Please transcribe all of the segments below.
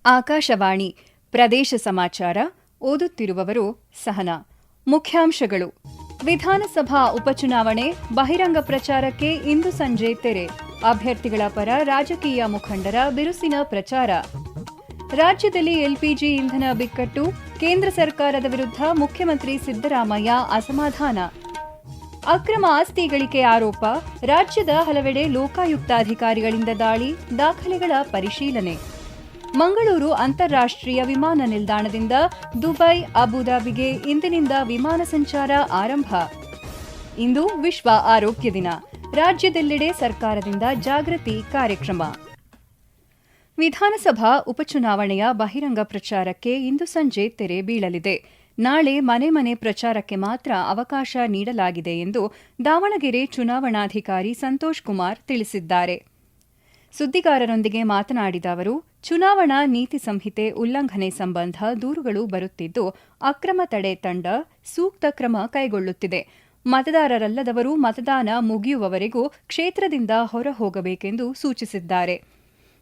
ಆಕಾಶವಾಣಿ ಪ್ರದೇಶ ಸಮಾಚಾರ ಓದುತ್ತಿರುವವರು ಸಹನಾ. ಮುಖ್ಯಾಂಶಗಳು: ವಿಧಾನಸಭಾ ಉಪಚುನಾವಣೆ ಬಹಿರಂಗ ಪ್ರಚಾರಕ್ಕೆ ಇಂದು ಸಂಜೆ ತೆರೆ. ಅಭ್ಯರ್ಥಿಗಳ ಪರ ರಾಜಕೀಯ ಮುಖಂಡರ ಬಿರುಸಿನ ಪ್ರಚಾರ. ರಾಜ್ಯದಲ್ಲಿ ಎಲ್ಪಿಜಿ ಇಂಧನ ಬಿಕ್ಕಟ್ಟು, ಕೇಂದ್ರ ಸರ್ಕಾರದ ವಿರುದ್ಧ ಮುಖ್ಯಮಂತ್ರಿ ಸಿದ್ದರಾಮಯ್ಯ ಅಸಮಾಧಾನ. ಅಕ್ರಮ ಆಸ್ತಿ ಗಳಿಕೆ ಆರೋಪ, ರಾಜ್ಯದ ಹಲವೆಡೆ ಲೋಕಾಯುಕ್ತಾಧಿಕಾರಿಗಳಿಂದ ದಾಳಿ, ದಾಖಲೆಗಳ ಪರಿಶೀಲನೆ. ಮಂಗಳೂರು ಅಂತಾರಾಷ್ಟ್ರೀಯ ವಿಮಾನ ನಿಲ್ದಾಣದಿಂದ ದುಬೈ, ಅಬುಧಾಬಿಗೆ ಇಂದಿನಿಂದ ವಿಮಾನ ಸಂಚಾರ ಆರಂಭ. ಇಂದು ವಿಶ್ವ ಆರೋಗ್ಯ ದಿನ. ರಾಜ್ಯದೆಲ್ಲೆಡೆ ಸರ್ಕಾರದಿಂದ ಜಾಗೃತಿ ಕಾರ್ಯಕ್ರಮ. ವಿಧಾನಸಭಾ ಉಪಚುನಾವಣೆಯ ಬಹಿರಂಗ ಪ್ರಚಾರಕ್ಕೆ ಇಂದು ಸಂಜೆ ತೆರೆ ಬೀಳಲಿದೆ. ನಾಳೆ ಮನೆ ಮನೆ ಪ್ರಚಾರಕ್ಕೆ ಮಾತ್ರ ಅವಕಾಶ ನೀಡಲಾಗಿದೆ ಎಂದು ದಾವಣಗೆರೆ ಚುನಾವಣಾಧಿಕಾರಿ ಸಂತೋಷ್ ಕುಮಾರ್ ತಿಳಿಸಿದ್ದಾರೆ. ಸುದ್ದಿಗಾರರೊಂದಿಗೆ ಮಾತನಾಡಿದ ಅವರು, ಚುನಾವಣಾ ನೀತಿ ಸಂಹಿತೆ ಉಲ್ಲಂಘನೆ ಸಂಬಂಧ ದೂರುಗಳು ಬರುತ್ತಿದ್ದು, ಅಕ್ರಮ ತಡೆ ತಂಡ ಸೂಕ್ತ ಕ್ರಮ ಕೈಗೊಳ್ಳುತ್ತಿದೆ. ಮತದಾರರಲ್ಲದವರು ಮತದಾನ ಮುಗಿಯುವವರೆಗೂ ಕ್ಷೇತ್ರದಿಂದ ಹೊರ ಹೋಗಬೇಕೆಂದು ಸೂಚಿಸಿದ್ದಾರೆ.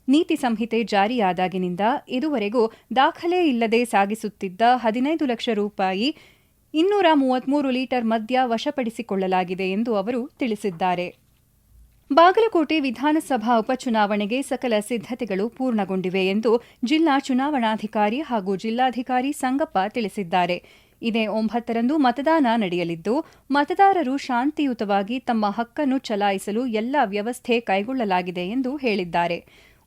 ನೀತಿ ಸಂಹಿತೆ ಜಾರಿಯಾದಾಗಿನಿಂದ ಇದುವರೆಗೂ ದಾಖಲೆ ಇಲ್ಲದೆ ಸಾಗಿಸುತ್ತಿದ್ದ 15 ಲಕ್ಷ ರೂಪಾಯಿ 233 ಲೀಟರ್ ಮದ್ಯ ವಶಪಡಿಸಿಕೊಳ್ಳಲಾಗಿದೆ ಎಂದು ಅವರು ತಿಳಿಸಿದ್ದಾರೆ. ಬಾಗಲಕೋಟೆ ವಿಧಾನಸಭಾ ಉಪಚುನಾವಣೆಗೆ ಸಕಲ ಸಿದ್ಧತೆಗಳು ಪೂರ್ಣಗೊಂಡಿವೆ ಎಂದು ಜಿಲ್ಲಾ ಚುನಾವಣಾಧಿಕಾರಿ ಹಾಗೂ ಜಿಲ್ಲಾಧಿಕಾರಿ ಸಂಗಪ್ಪ ತಿಳಿಸಿದ್ದಾರೆ. ಇದೇ 9ರಂದು ಮತದಾನ ನಡೆಯಲಿದ್ದು, ಮತದಾರರು ಶಾಂತಿಯುತವಾಗಿ ತಮ್ಮ ಹಕ್ಕನ್ನು ಚಲಾಯಿಸಲು ಎಲ್ಲ ವ್ಯವಸ್ಥೆ ಕೈಗೊಳ್ಳಲಾಗಿದೆ ಎಂದು ಹೇಳಿದ್ದಾರೆ.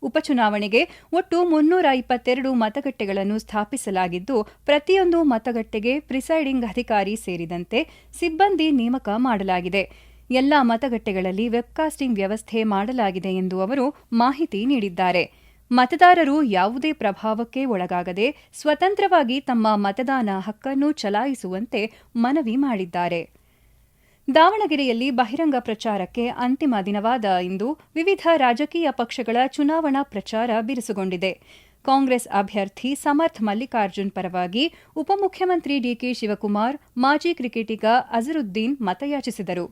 ಉಪಚುನಾವಣೆಗೆ ಒಟ್ಟು 322 ಮತಗಟ್ಟೆಗಳನ್ನು ಸ್ಥಾಪಿಸಲಾಗಿದ್ದು, ಪ್ರತಿಯೊಂದು ಮತಗಟ್ಟೆಗೆ ಪ್ರಿಸೈಡಿಂಗ್ ಅಧಿಕಾರಿ ಸೇರಿದಂತೆ ಸಿಬ್ಬಂದಿ ನೇಮಕ ಮಾಡಲಾಗಿದೆ. ಎಲ್ಲಾ ಮತಗಟ್ಟೆಗಳಲ್ಲಿ ವೆಬ್ಕಾಸ್ಟಿಂಗ್ ವ್ಯವಸ್ಥೆ ಮಾಡಲಾಗಿದೆ ಎಂದು ಅವರು ಮಾಹಿತಿ ನೀಡಿದ್ದಾರೆ. ಮತದಾರರು ಯಾವುದೇ ಪ್ರಭಾವಕ್ಕೆ ಒಳಗಾಗದೆ ಸ್ವತಂತ್ರವಾಗಿ ತಮ್ಮ ಮತದಾನ ಹಕ್ಕನ್ನು ಚಲಾಯಿಸುವಂತೆ ಮನವಿ ಮಾಡಿದ್ದಾರೆ. ದಾವಣಗೆರೆಯಲ್ಲಿ ಬಹಿರಂಗ ಪ್ರಚಾರಕ್ಕೆ ಅಂತಿಮ ದಿನವಾದ ಇಂದು ವಿವಿಧ ರಾಜಕೀಯ ಪಕ್ಷಗಳ ಚುನಾವಣಾ ಪ್ರಚಾರ ಬಿರುಸುಗೊಂಡಿದೆ. ಕಾಂಗ್ರೆಸ್ ಅಭ್ಯರ್ಥಿ ಸಮರ್ಥ್ ಮಲ್ಲಿಕಾರ್ಜುನ್ ಪರವಾಗಿ ಉಪಮುಖ್ಯಮಂತ್ರಿ ಡಿಕೆ ಶಿವಕುಮಾರ್, ಮಾಜಿ ಕ್ರಿಕೆಟಿಗ ಅಜರುದ್ದೀನ್ ಮತಯಾಚಿಸಿದರು.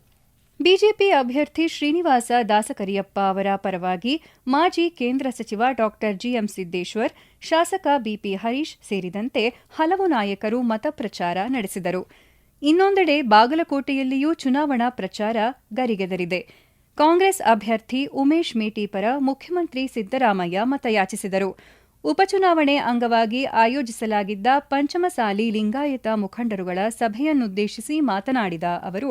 ಬಿಜೆಪಿ ಅಭ್ಯರ್ಥಿ ಶ್ರೀನಿವಾಸ ದಾಸಕರಿಯಪ್ಪ ಅವರ ಪರವಾಗಿ ಮಾಜಿ ಕೇಂದ್ರ ಸಚಿವ ಡಾ ಜಿಎಂ ಸಿದ್ದೇಶ್ವರ್, ಶಾಸಕ ಬಿಪಿ ಹರೀಶ್ ಸೇರಿದಂತೆ ಹಲವು ನಾಯಕರು ಮತಪ್ರಚಾರ ನಡೆಸಿದರು. ಇನ್ನೊಂದೆಡೆ ಬಾಗಲಕೋಟೆಯಲ್ಲಿಯೂ ಚುನಾವಣಾ ಪ್ರಚಾರ ಗರಿಗೆದರಿದೆ. ಕಾಂಗ್ರೆಸ್ ಅಭ್ಯರ್ಥಿ ಉಮೇಶ್ ಮೇಟಿ ಪರ ಮುಖ್ಯಮಂತ್ರಿ ಸಿದ್ದರಾಮಯ್ಯ ಮತಯಾಚಿಸಿದರು. ಉಪಚುನಾವಣೆ ಅಂಗವಾಗಿ ಆಯೋಜಿಸಲಾಗಿದ್ದ ಪಂಚಮಸಾಲಿ ಲಿಂಗಾಯತ ಮುಖಂಡರುಗಳ ಸಭೆಯನ್ನುದ್ದೇಶಿಸಿ ಮಾತನಾಡಿದ ಅವರು,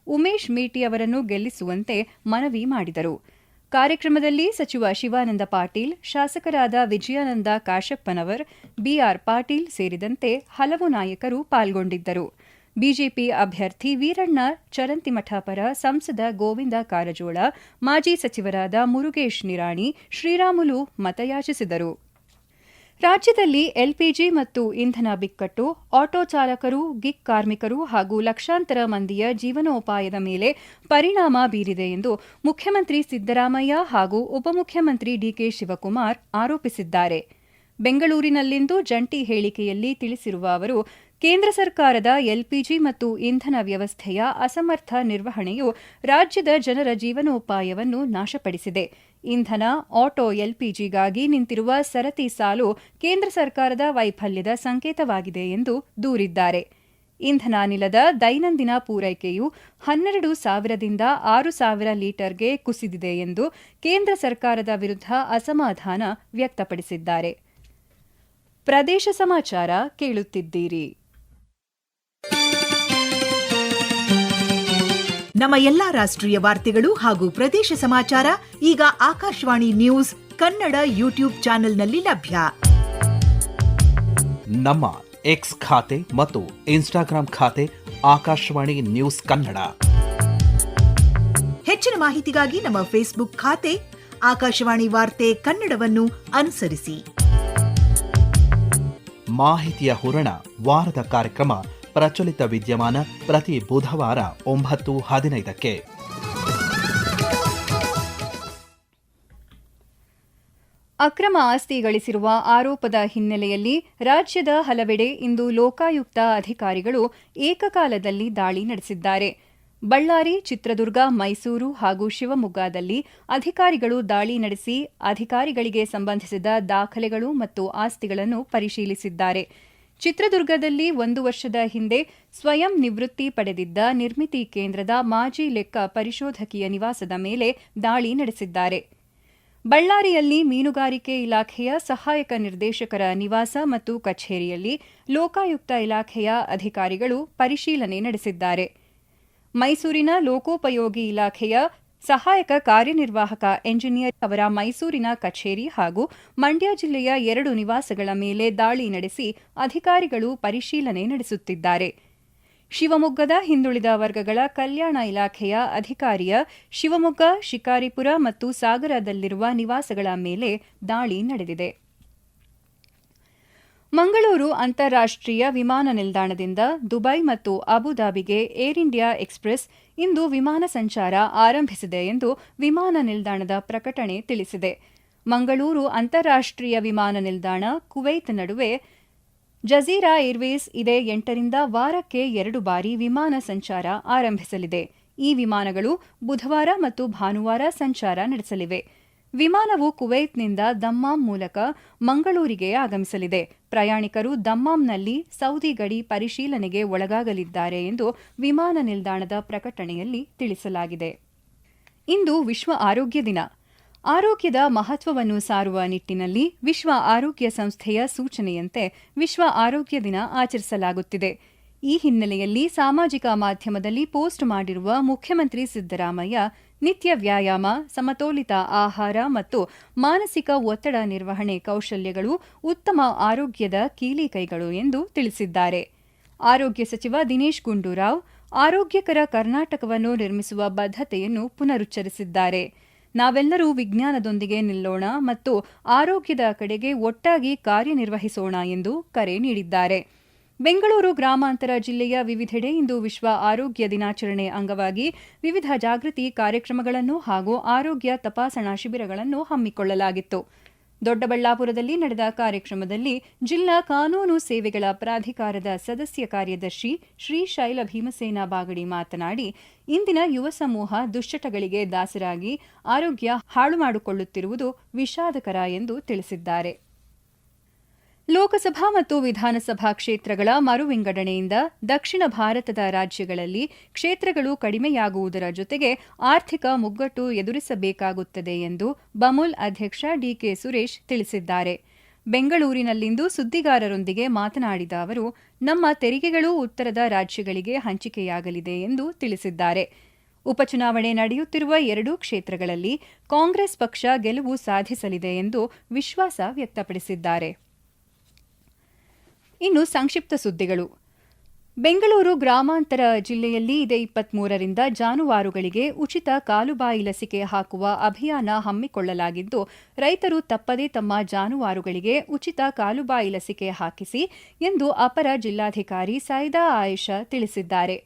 ಉಮೇಶ್ ಮೇಟಿ ಅವರನ್ನು ಗೆಲ್ಲಿಸುವಂತೆ ಮನವಿ ಮಾಡಿದರು. ಕಾರ್ಯಕ್ರಮದಲ್ಲಿ ಸಚಿವ ಶಿವಾನಂದ ಪಾಟೀಲ್, ಶಾಸಕರಾದ ವಿಜಯಾನಂದ ಕಾಶಪ್ಪನವರ್, ಬಿಆರ್ ಪಾಟೀಲ್ ಸೇರಿದಂತೆ ಹಲವು ನಾಯಕರು ಪಾಲ್ಗೊಂಡಿದ್ದರು. ಬಿಜೆಪಿ ಅಭ್ಯರ್ಥಿ ವೀರಣ್ಣ ಚರಂತಿಮಠ ಪರ ಸಂಸದ ಗೋವಿಂದ ಕಾರಜೋಳ, ಮಾಜಿ ಸಚಿವರಾದ ಮುರುಗೇಶ್ ನಿರಾಣಿ, ಶ್ರೀರಾಮುಲು ಮತಯಾಚಿಸಿದರು. ರಾಜ್ಯದಲ್ಲಿ ಎಲ್ಪಿಜಿ ಮತ್ತು ಇಂಧನ ಬಿಕ್ಕಟ್ಟು ಆಟೋ ಚಾಲಕರು, ಗಿಗ್ ಕಾರ್ಮಿಕರು ಹಾಗೂ ಲಕ್ಷಾಂತರ ಮಂದಿಯ ಜೀವನೋಪಾಯದ ಮೇಲೆ ಪರಿಣಾಮ ಬೀರಿದೆ ಎಂದು ಮುಖ್ಯಮಂತ್ರಿ ಸಿದ್ದರಾಮಯ್ಯ ಹಾಗೂ ಉಪಮುಖ್ಯಮಂತ್ರಿ ಡಿಕೆ ಶಿವಕುಮಾರ್ ಆರೋಪಿಸಿದ್ದಾರೆ. ಬೆಂಗಳೂರಿನಲ್ಲಿಂದು ಜಂಟಿ ಹೇಳಿಕೆಯಲ್ಲಿ ತಿಳಿಸಿರುವ ಅವರು, ಕೇಂದ್ರ ಸರ್ಕಾರದ ಎಲ್ಪಿಜಿ ಮತ್ತು ಇಂಧನ ವ್ಯವಸ್ಥೆಯ ಅಸಮರ್ಥ ನಿರ್ವಹಣೆಯು ರಾಜ್ಯದ ಜನರ ಜೀವನೋಪಾಯವನ್ನು ನಾಶಪಡಿಸಿದೆ. ಇಂಧನ, ಆಟೋ, ಎಲ್ಪಿಜಿಗಾಗಿ ನಿಂತಿರುವ ಸರತಿ ಸಾಲು ಕೇಂದ್ರ ಸರ್ಕಾರದ ವೈಫಲ್ಯದ ಸಂಕೇತವಾಗಿದೆ ಎಂದು ದೂರಿದ್ದಾರೆ. ಇಂಧನಾನಿಲದ ದೈನಂದಿನ ಪೂರೈಕೆಯು 12,000ದಿಂದ 6,000 ಲೀಟರ್ಗೆ ಕುಸಿದಿದೆ ಎಂದು ಕೇಂದ್ರ ಸರ್ಕಾರದ ವಿರುದ್ಧ ಅಸಮಾಧಾನ ವ್ಯಕ್ತಪಡಿಸಿದ್ದಾರೆ. ಪ್ರದೇಶ ಸಮಾಚಾರ ಕೇಳುತ್ತಿದ್ದೀರಿ. ನಮ್ಮ ಎಲ್ಲಾ ರಾಷ್ಟ್ರೀಯ ವಾರ್ತೆಗಳು ಹಾಗೂ ಪ್ರದೇಶ ಸಮಾಚಾರ ಈಗ ಆಕಾಶವಾಣಿ ನ್ಯೂಸ್ ಕನ್ನಡ ಯೂಟ್ಯೂಬ್ ಚಾನೆಲ್ನಲ್ಲಿ ಲಭ್ಯ. ನಮ್ಮ ಎಕ್ಸ್ ಖಾತೆ ಮತ್ತು ಇನ್ಸ್ಟಾಗ್ರಾಂ ಖಾತೆ ಆಕಾಶವಾಣಿ ನ್ಯೂಸ್ ಕನ್ನಡ. ಹೆಚ್ಚಿನ ಮಾಹಿತಿಗಾಗಿ ನಮ್ಮ ಫೇಸ್ಬುಕ್ ಖಾತೆ ಆಕಾಶವಾಣಿ ವಾರ್ತೆ ಕನ್ನಡವನ್ನು ಅನುಸರಿಸಿ. ಮಾಹಿತಿಯ ಹೂರಣ ವಾರದ ಕಾರ್ಯಕ್ರಮ ಪ್ರಚಲಿತ ವಿದ್ಯಮಾನ ಪ್ರತಿ ಬುಧವಾರ 9:15ಕ್ಕೆ. ಅಕ್ರಮ ಆಸ್ತಿ ಗಳಿಸಿರುವ ಆರೋಪದ ಹಿನ್ನೆಲೆಯಲ್ಲಿ ರಾಜ್ಯದ ಹಲವೆಡೆ ಇಂದು ಲೋಕಾಯುಕ್ತ ಅಧಿಕಾರಿಗಳು ಏಕಕಾಲದಲ್ಲಿ ದಾಳಿ ನಡೆಸಿದ್ದಾರೆ. ಬಳ್ಳಾರಿ, ಚಿತ್ರದುರ್ಗ, ಮೈಸೂರು ಹಾಗೂ ಶಿವಮೊಗ್ಗದಲ್ಲಿ ಅಧಿಕಾರಿಗಳು ದಾಳಿ ನಡೆಸಿ ಅಧಿಕಾರಿಗಳಿಗೆ ಸಂಬಂಧಿಸಿದ ದಾಖಲೆಗಳು ಮತ್ತು ಆಸ್ತಿಗಳನ್ನು ಪರಿಶೀಲಿಸಿದ್ದಾರೆ. ಚಿತ್ರದುರ್ಗದಲ್ಲಿ 1 ವರ್ಷದ ಹಿಂದೆ ಸ್ವಯಂ ನಿವೃತ್ತಿ ಪಡೆದಿದ್ದ ನಿರ್ಮಿತಿ ಕೇಂದ್ರದ ಮಾಜಿ ಲೆಕ್ಕ ಪರಿಶೋಧಕಿಯ ನಿವಾಸದ ಮೇಲೆ ದಾಳಿ ನಡೆಸಿದ್ದಾರೆ. ಬಳ್ಳಾರಿಯಲ್ಲಿ ಮೀನುಗಾರಿಕೆ ಇಲಾಖೆಯ ಸಹಾಯಕ ನಿರ್ದೇಶಕರ ನಿವಾಸ ಮತ್ತು ಕಚೇರಿಯಲ್ಲಿ ಲೋಕಾಯುಕ್ತ ಇಲಾಖೆಯ ಅಧಿಕಾರಿಗಳು ಪರಿಶೀಲನೆ ನಡೆಸಿದ್ದಾರೆ. ಮೈಸೂರಿನ ಲೋಕೋಪಯೋಗಿ ಇಲಾಖೆಯ ಸಹಾಯಕ ಕಾರ್ಯನಿರ್ವಾಹಕ ಎಂಜಿನಿಯರ್ ಅವರ ಮೈಸೂರಿನ ಕಚೇರಿ ಹಾಗೂ ಮಂಡ್ಯ ಜಿಲ್ಲೆಯ 2 ನಿವಾಸಗಳ ಮೇಲೆ ದಾಳಿ ನಡೆಸಿ ಅಧಿಕಾರಿಗಳು ಪರಿಶೀಲನೆ ನಡೆಸುತ್ತಿದ್ದಾರೆ. ಶಿವಮೊಗ್ಗದ ಹಿಂದುಳಿದ ವರ್ಗಗಳ ಕಲ್ಯಾಣ ಇಲಾಖೆಯ ಅಧಿಕಾರಿಯ ಶಿವಮೊಗ್ಗ, ಶಿಕಾರಿಪುರ ಮತ್ತು ಸಾಗರದಲ್ಲಿರುವ ನಿವಾಸಗಳ ಮೇಲೆ ದಾಳಿ ನಡೆದಿದೆ. ಮಂಗಳೂರು ಅಂತಾರಾಷ್ಟ್ರೀಯ ವಿಮಾನ ನಿಲ್ದಾಣದಿಂದ ದುಬೈ ಮತ್ತು ಅಬುಧಾಬಿಗೆ ಏರ್ ಇಂಡಿಯಾ ಎಕ್ಸ್‌ಪ್ರೆಸ್ ಇಂದು ವಿಮಾನ ಸಂಚಾರ ಆರಂಭಿಸಿದೆ ಎಂದು ವಿಮಾನ ನಿಲ್ದಾಣದ ಪ್ರಕಟಣೆ ತಿಳಿಸಿದೆ. ಮಂಗಳೂರು ಅಂತಾರಾಷ್ಟ್ರೀಯ ವಿಮಾನ ನಿಲ್ದಾಣ, ಕುವೈತ್ ನಡುವೆ ಜಜೀರಾ ಏರ್ವೇಸ್ ಇದೇ 8ರಿಂದ ವಾರಕ್ಕೆ 2 ಬಾರಿ ವಿಮಾನ ಸಂಚಾರ ಆರಂಭಿಸಲಿದೆ. ಈ ವಿಮಾನಗಳು ಬುಧವಾರ ಮತ್ತು ಭಾನುವಾರ ಸಂಚಾರ ನಡೆಸಲಿವೆ. ವಿಮಾನವು ಕುವೈತ್ನಿಂದ ದಮ್ಮಾಂ ಮೂಲಕ ಮಂಗಳೂರಿಗೆ ಆಗಮಿಸಲಿದೆ. ಪ್ರಯಾಣಿಕರು ದಮ್ಮಾಂನಲ್ಲಿ ಸೌದಿ ಗಡಿ ಪರಿಶೀಲನೆಗೆ ಒಳಗಾಗಲಿದ್ದಾರೆ ಎಂದು ವಿಮಾನ ನಿಲ್ದಾಣದ ಪ್ರಕಟಣೆಯಲ್ಲಿ ತಿಳಿಸಲಾಗಿದೆ. ಇಂದು ವಿಶ್ವ ಆರೋಗ್ಯ ದಿನ. ಆರೋಗ್ಯದ ಮಹತ್ವವನ್ನು ಸಾರುವ ನಿಟ್ಟಿನಲ್ಲಿ ವಿಶ್ವ ಆರೋಗ್ಯ ಸಂಸ್ಥೆಯ ಸೂಚನೆಯಂತೆ ವಿಶ್ವ ಆರೋಗ್ಯ ದಿನ ಆಚರಿಸಲಾಗುತ್ತಿದೆ. ಈ ಹಿನ್ನೆಲೆಯಲ್ಲಿ ಸಾಮಾಜಿಕ ಮಾಧ್ಯಮದಲ್ಲಿ ಪೋಸ್ಟ್ ಮಾಡಿರುವ ಮುಖ್ಯಮಂತ್ರಿ ಸಿದ್ದರಾಮಯ್ಯ, ನಿತ್ಯ ವ್ಯಾಯಾಮ, ಸಮತೋಲಿತ ಆಹಾರ ಮತ್ತು ಮಾನಸಿಕ ಒತ್ತಡ ನಿರ್ವಹಣೆ ಕೌಶಲ್ಯಗಳು ಉತ್ತಮ ಆರೋಗ್ಯದ ಕೀಲಿಕೈಗಳು ಎಂದು ತಿಳಿಸಿದ್ದಾರೆ. ಆರೋಗ್ಯ ಸಚಿವ ದಿನೇಶ್ ಗುಂಡೂರಾವ್ ಆರೋಗ್ಯಕರ ಕರ್ನಾಟಕವನ್ನು ನಿರ್ಮಿಸುವ ಬದ್ಧತೆಯನ್ನು ಪುನರುಚ್ಚರಿಸಿದ್ದಾರೆ. ನಾವೆಲ್ಲರೂ ವಿಜ್ಞಾನದೊಂದಿಗೆ ನಿಲ್ಲೋಣ ಮತ್ತು ಆರೋಗ್ಯದ ಕಡೆಗೆ ಒಟ್ಟಾಗಿ ಕಾರ್ಯನಿರ್ವಹಿಸೋಣ ಎಂದು ಕರೆ ನೀಡಿದ್ದಾರೆ. ಬೆಂಗಳೂರು ಗ್ರಾಮಾಂತರ ಜಿಲ್ಲೆಯ ವಿವಿಧೆಡೆ ಇಂದು ವಿಶ್ವ ಆರೋಗ್ಯ ದಿನಾಚರಣೆ ಅಂಗವಾಗಿ ವಿವಿಧ ಜಾಗೃತಿ ಕಾರ್ಯಕ್ರಮಗಳನ್ನು ಹಾಗೂ ಆರೋಗ್ಯ ತಪಾಸಣಾ ಶಿಬಿರಗಳನ್ನು ಹಮ್ಮಿಕೊಳ್ಳಲಾಗಿತ್ತು. ದೊಡ್ಡಬಳ್ಳಾಪುರದಲ್ಲಿ ನಡೆದ ಕಾರ್ಯಕ್ರಮದಲ್ಲಿ ಜಿಲ್ಲಾ ಕಾನೂನು ಸೇವೆಗಳ ಪ್ರಾಧಿಕಾರದ ಸದಸ್ಯ ಕಾರ್ಯದರ್ಶಿ ಶ್ರೀಶೈಲ ಭೀಮಸೇನ ಬಾಗಡಿ ಮಾತನಾಡಿ, ಇಂದಿನ ಯುವ ಸಮೂಹ ದುಶ್ಚಟಗಳಿಗೆ ದಾಸರಾಗಿ ಆರೋಗ್ಯ ಹಾಳು ಮಾಡಿಕೊಳ್ಳುತ್ತಿರುವುದು ವಿಷಾದಕರ ಎಂದು ತಿಳಿಸಿದ್ದಾರೆ. ಲೋಕಸಭಾ ಮತ್ತು ವಿಧಾನಸಭಾ ಕ್ಷೇತ್ರಗಳ ಮರು ವಿಂಗಡಣೆಯಿಂದ ದಕ್ಷಿಣ ಭಾರತದ ರಾಜ್ಯಗಳಲ್ಲಿ ಕ್ಷೇತ್ರಗಳು ಕಡಿಮೆಯಾಗುವುದರ ಜೊತೆಗೆ ಆರ್ಥಿಕ ಮುಗ್ಗಟ್ಟು ಎದುರಿಸಬೇಕಾಗುತ್ತದೆ ಎಂದು ಬಮುಲ್ ಅಧ್ಯಕ್ಷ ಡಿಕೆ ಸುರೇಶ್ ತಿಳಿಸಿದ್ದಾರೆ. ಬೆಂಗಳೂರಿನಲ್ಲಿಂದು ಸುದ್ದಿಗಾರರೊಂದಿಗೆ ಮಾತನಾಡಿದ ಅವರು, ನಮ್ಮ ತೆರಿಗೆಗಳು ಉತ್ತರದ ರಾಜ್ಯಗಳಿಗೆ ಹಂಚಿಕೆಯಾಗಲಿದೆ ಎಂದು ತಿಳಿಸಿದ್ದಾರೆ. ಉಪಚುನಾವಣೆ ನಡೆಯುತ್ತಿರುವ 2 ಕ್ಷೇತ್ರಗಳಲ್ಲಿ ಕಾಂಗ್ರೆಸ್ ಪಕ್ಷ ಗೆಲುವು ಸಾಧಿಸಲಿದೆ ಎಂದು ವಿಶ್ವಾಸ ವ್ಯಕ್ತಪಡಿಸಿದ್ದಾರೆ. ಇನ್ನು ಸಂಕ್ಷಿಪ್ತ ಸುದ್ದಿಗಳು. ಬೆಂಗಳೂರು ಗ್ರಾಮಾಂತರ ಜಿಲ್ಲೆಯಲ್ಲಿ ಇದೇ 23ರಿಂದ ಜಾನುವಾರುಗಳಿಗೆ ಉಚಿತ ಕಾಲುಬಾಯಿ ಲಸಿಕೆ ಹಾಕುವ ಅಭಿಯಾನ ಹಮ್ಮಿಕೊಳ್ಳಲಾಗಿದ್ದು, ರೈತರು ತಪ್ಪದೇ ತಮ್ಮ ಜಾನುವಾರುಗಳಿಗೆ ಉಚಿತ ಕಾಲುಬಾಯಿ ಲಸಿಕೆ ಹಾಕಿಸಿ ಎಂದು ಅಪರ ಜಿಲ್ಲಾಧಿಕಾರಿ ಸೈದಾ ಆಯೇಷಾ ತಿಳಿಸಿದ್ದಾರೆ.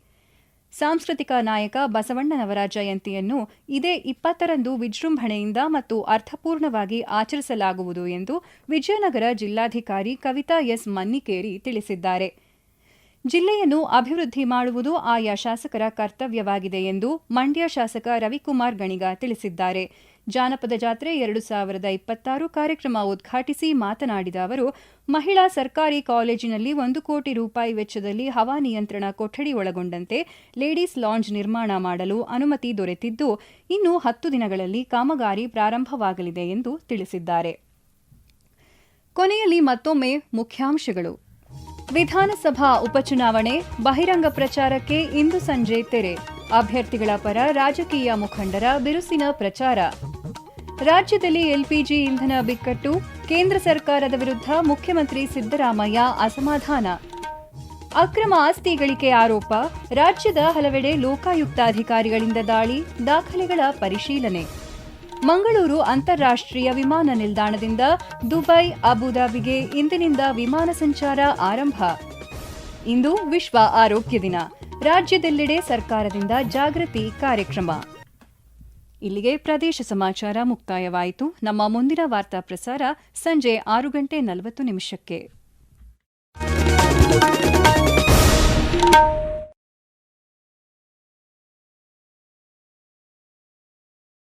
ಸಾಂಸ್ಕೃತಿಕ ನಾಯಕ ಬಸವಣ್ಣನವರ ಜಯಂತಿಯನ್ನು ಇದೇ 20ರಂದು ವಿಜೃಂಭಣೆಯಿಂದ ಮತ್ತು ಅರ್ಥಪೂರ್ಣವಾಗಿ ಆಚರಿಸಲಾಗುವುದು ಎಂದು ವಿಜಯನಗರ ಜಿಲ್ಲಾಧಿಕಾರಿ ಕವಿತಾ ಎಸ್ ಮನ್ನಿಕೇರಿ ತಿಳಿಸಿದ್ದಾರೆ. ಜಿಲ್ಲೆಯನ್ನು ಅಭಿವೃದ್ಧಿ ಮಾಡುವುದು ಆಯಾ ಶಾಸಕರ ಕರ್ತವ್ಯವಾಗಿದೆ ಎಂದು ಮಂಡ್ಯ ಶಾಸಕ ರವಿಕುಮಾರ್ ಗಣಿಗ ತಿಳಿಸಿದ್ದಾರೆ. ಜಾನಪದ ಜಾತ್ರೆ 2026 ಕಾರ್ಯಕ್ರಮ ಉದ್ಘಾಟಿಸಿ ಮಾತನಾಡಿದ ಅವರು, ಮಹಿಳಾ ಸರ್ಕಾರಿ ಕಾಲೇಜಿನಲ್ಲಿ 1 ಕೋಟಿ ರೂಪಾಯಿ ವೆಚ್ಚದಲ್ಲಿ ಹವಾನಿಯಂತ್ರಣ ಕೊಠಡಿ ಒಳಗೊಂಡಂತೆ ಲೇಡೀಸ್ ಲಾಂಜ್ ನಿರ್ಮಾಣ ಮಾಡಲು ಅನುಮತಿ ದೊರೆತಿದ್ದು, ಇನ್ನು 10 ದಿನಗಳಲ್ಲಿ ಕಾಮಗಾರಿ ಪ್ರಾರಂಭವಾಗಲಿದೆ ಎಂದು ತಿಳಿಸಿದ್ದಾರೆ. ಕೊನೆಯಲ್ಲಿ ಮತ್ತೊಮ್ಮೆ ಮುಖ್ಯಾಂಶಗಳು. ವಿಧಾನಸಭಾ ಉಪಚುನಾವಣೆ ಬಹಿರಂಗ ಪ್ರಚಾರಕ್ಕೆ ಇಂದು ಸಂಜೆ ತೆರೆ. ಅಭ್ಯರ್ಥಿಗಳ ಪರ ರಾಜಕೀಯ ಮುಖಂಡರ ಬಿರುಸಿನ ಪ್ರಚಾರ. ರಾಜ್ಯದಲ್ಲಿ ಎಲ್ಪಿಜಿ ಇಂಧನ ಬಿಕ್ಕಟ್ಟು, ಕೇಂದ್ರ ಸರ್ಕಾರದ ವಿರುದ್ಧ ಮುಖ್ಯಮಂತ್ರಿ ಸಿದ್ದರಾಮಯ್ಯ ಅಸಮಾಧಾನ. ಅಕ್ರಮ ಆಸ್ತಿ ಗಳಿಕೆ ಆರೋಪ, ರಾಜ್ಯದ ಹಲವೆಡೆ ಲೋಕಾಯುಕ್ತ ಅಧಿಕಾರಿಗಳಿಂದ ದಾಳಿ, ದಾಖಲೆಗಳ ಪರಿಶೀಲನೆ. ಮಂಗಳೂರು ಅಂತಾರಾಷ್ಟ್ರೀಯ ವಿಮಾನ ನಿಲ್ದಾಣದಿಂದ ದುಬೈ, ಅಬುಧಾಬಿಗೆ ಇಂದಿನಿಂದ ವಿಮಾನ ಸಂಚಾರ ಆರಂಭ. ಇಂದು ವಿಶ್ವ ಆರೋಗ್ಯ ದಿನ. ರಾಜ್ಯದೆಲ್ಲೆಡೆ ಸರ್ಕಾರದಿಂದ ಜಾಗೃತಿ ಕಾರ್ಯಕ್ರಮ. ಇಲ್ಲಿಗೆ ಪ್ರದೇಶ ಸಮಾಚಾರ ಮುಕ್ತಾಯವಾಯಿತು. ನಮ್ಮ ಮುಂದಿನ ವಾರ್ತಾ ಪ್ರಸಾರ ಸಂಜೆ 6:40 ನಿಮಿಷಕ್ಕೆ.